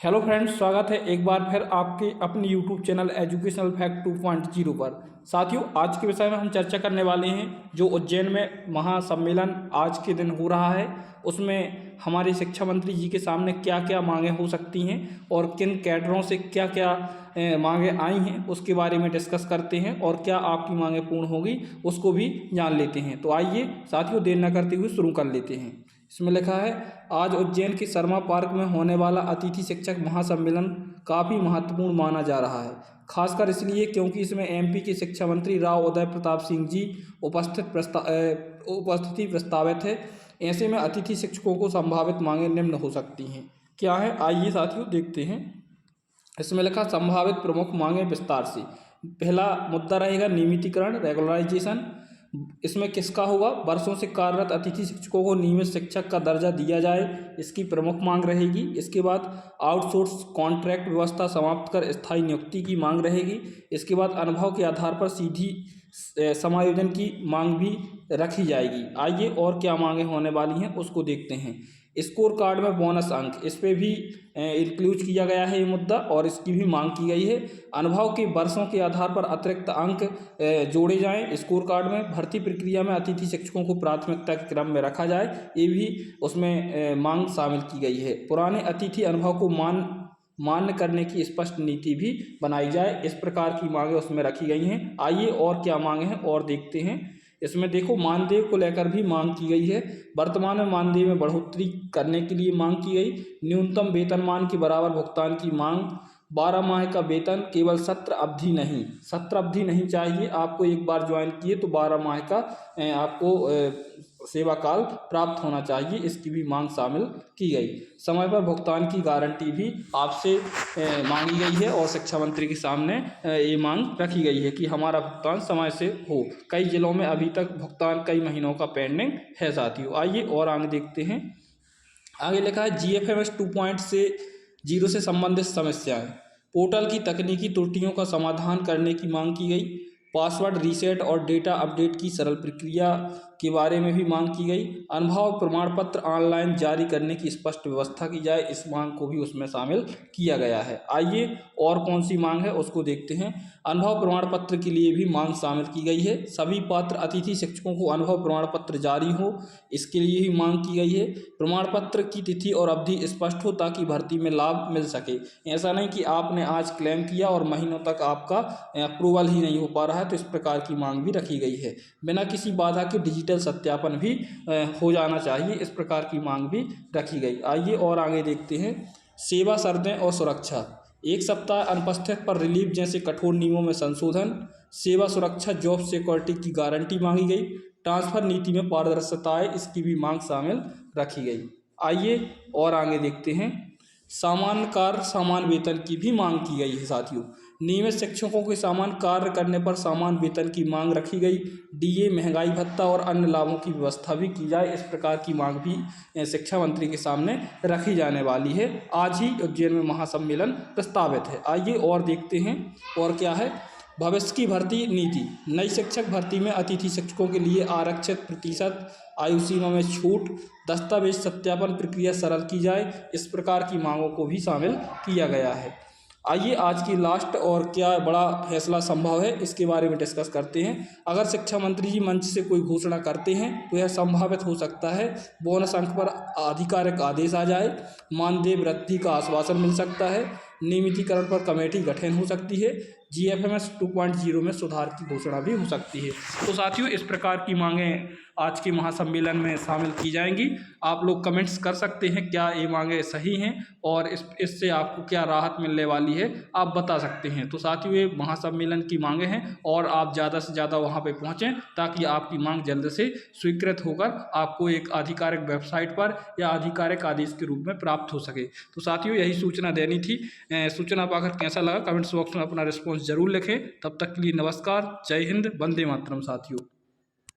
Hello friends, स्वागत है एक बार फिर आपके अपने यूट्यूब चैनल एजुकेशनल फैक्ट 2.0 पर। साथियों, आज के विषय में हम चर्चा करने वाले हैं जो उज्जैन में महासम्मेलन आज के दिन हो रहा है, उसमें हमारे शिक्षा मंत्री जी के सामने क्या क्या मांगें हो सकती हैं और किन कैडरों से क्या क्या मांगें आई हैं उसके बारे में डिस्कस करते हैं और क्या आपकी मांगें पूर्ण होगी उसको भी जान लेते हैं। तो आइए साथियों, देर न करते हुए शुरू कर लेते हैं। इसमें लिखा है, आज उज्जैन के शर्मा पार्क में होने वाला अतिथि शिक्षक महासम्मेलन काफ़ी महत्वपूर्ण माना जा रहा है, खासकर इसलिए क्योंकि इसमें एमपी के शिक्षा मंत्री राव उदय प्रताप सिंह जी उपस्थिति प्रस्तावित है। ऐसे में अतिथि शिक्षकों को संभावित मांगें निम्न हो सकती हैं। क्या है, आइए साथियों देखते हैं। इसमें लिखा, संभावित प्रमुख मांगें विस्तार से। पहला मुद्दा रहेगा नियमितीकरण, रेगुलराइजेशन। इसमें किसका होगा? वर्षों से कार्यरत अतिथि शिक्षकों को नियमित शिक्षक का दर्जा दिया जाए, इसकी प्रमुख मांग रहेगी। इसके बाद आउटसोर्स कॉन्ट्रैक्ट व्यवस्था समाप्त कर स्थायी नियुक्ति की मांग रहेगी। इसके बाद अनुभव के आधार पर सीधी समायोजन की मांग भी रखी जाएगी। आइए और क्या मांगें होने वाली हैं उसको देखते हैं। स्कोर कार्ड में बोनस अंक, इस पर भी इंक्लूड किया गया है ये मुद्दा और इसकी भी मांग की गई है। अनुभव के वर्षों के आधार पर अतिरिक्त अंक जोड़े जाएं स्कोर कार्ड में। भर्ती प्रक्रिया में अतिथि शिक्षकों को प्राथमिकता के क्रम में रखा जाए, ये भी उसमें मांग शामिल की गई है। पुराने अतिथि अनुभव को मान्य करने की स्पष्ट नीति भी बनाई जाए, इस प्रकार की मांगें उसमें रखी गई हैं। आइए और क्या मांगे हैं और देखते हैं। इसमें देखो, मानदेय को लेकर भी मांग की गई है। वर्तमान में मानदेय में बढ़ोतरी करने के लिए मांग की गई। न्यूनतम वेतनमान के बराबर भुगतान की मांग। 12 माह का वेतन, केवल सत्र अवधि नहीं, सत्र अवधि नहीं चाहिए। आपको एक बार ज्वाइन किए तो 12 माह का आपको सेवा काल प्राप्त होना चाहिए, इसकी भी मांग शामिल की गई। समय पर भुगतान की गारंटी भी आपसे मांगी गई है और शिक्षा मंत्री के सामने ये मांग रखी गई है कि हमारा भुगतान समय से हो। कई जिलों में अभी तक भुगतान कई महीनों का पेंडिंग है साथियों। आइए और आगे देखते हैं। आगे लिखा है, GFMS 2.0 से संबंधित समस्याएं। पोर्टल की तकनीकी त्रुटियों का समाधान करने की मांग की गई। पासवर्ड रीसेट और डेटा अपडेट की सरल प्रक्रिया के बारे में भी मांग की गई। अनुभव प्रमाण पत्र ऑनलाइन जारी करने की स्पष्ट व्यवस्था की जाए, इस मांग को भी उसमें शामिल किया गया है। आइए और कौन सी मांग है उसको देखते हैं। अनुभव प्रमाण पत्र के लिए भी मांग शामिल की गई है। सभी पात्र अतिथि शिक्षकों को अनुभव प्रमाण पत्र जारी हो, इसके लिए भी मांग की गई है। प्रमाण पत्र की तिथि और अवधि स्पष्ट हो ताकि भर्ती में लाभ मिल सके। ऐसा नहीं कि आपने आज क्लेम किया और महीनों तक आपका अप्रूवल ही नहीं हो पा रहा है, तो इस प्रकार की मांग भी रखी गई है। बिना किसी बाधा के डिजिटल सत्यापन भी हो जाना चाहिए, इस प्रकार की मांग भी रखी गई। आइए और आगे देखते हैं। सेवा शर्तें और सुरक्षा। 1 सप्ताह अनुपस्थित पर रिलीव जैसे कठोर नियमों में संशोधन। सेवा सुरक्षा, जॉब सिक्योरिटी की गारंटी मांगी गई। ट्रांसफर नीति में पारदर्शिता है, इसकी भी मांग शामिल रखी गई। आइए और आगे देखते हैं। समान कार्य समान वेतन की भी मांग की गई है साथियों। नियमित शिक्षकों के समान कार्य करने पर समान वेतन की मांग रखी गई। DA, महंगाई भत्ता और अन्य लाभों की व्यवस्था भी की जाए, इस प्रकार की मांग भी शिक्षा मंत्री के सामने रखी जाने वाली है। आज ही उज्जैन में महासम्मेलन प्रस्तावित है। आइए और देखते हैं और क्या है। भविष्य की भर्ती नीति। नई शिक्षक भर्ती में अतिथि शिक्षकों के लिए आरक्षित प्रतिशत आयु सीमा में छूट। दस्तावेज सत्यापन प्रक्रिया सरल की जाए, इस प्रकार की मांगों को भी शामिल किया गया है। आइए आज की लास्ट और क्या बड़ा फैसला संभव है इसके बारे में डिस्कस करते हैं। अगर शिक्षा मंत्री जी मंच से कोई घोषणा करते हैं तो यह संभावित हो सकता है बोनस अंक पर आधिकारिक आदेश आ जाए, मानदेय वृद्धि का आश्वासन मिल सकता है, नियमितीकरण पर कमेटी गठन हो सकती है, GFMS 2.0 में सुधार की घोषणा भी हो सकती है। तो साथियों, इस प्रकार की मांगें आज के महासम्मेलन में शामिल की जाएंगी। आप लोग कमेंट्स कर सकते हैं क्या ये मांगें सही हैं और इससे आपको क्या राहत मिलने वाली है, आप बता सकते हैं। तो साथियों, ये महासम्मेलन की मांगें हैं और आप ज़्यादा से ज़्यादा वहाँ पे पहुँचें ताकि आपकी मांग जल्द से स्वीकृत होकर आपको एक आधिकारिक वेबसाइट पर या आधिकारिक आदेश के रूप में प्राप्त हो सके। तो साथियों, यही सूचना देनी थी। सूचना पाकर कैसा लगा कमेंट्स बॉक्स में अपना रिस्पॉन्स जरूर लिखें। तब तक के लिए नमस्कार, जय हिंद, वंदे मातरम साथियों।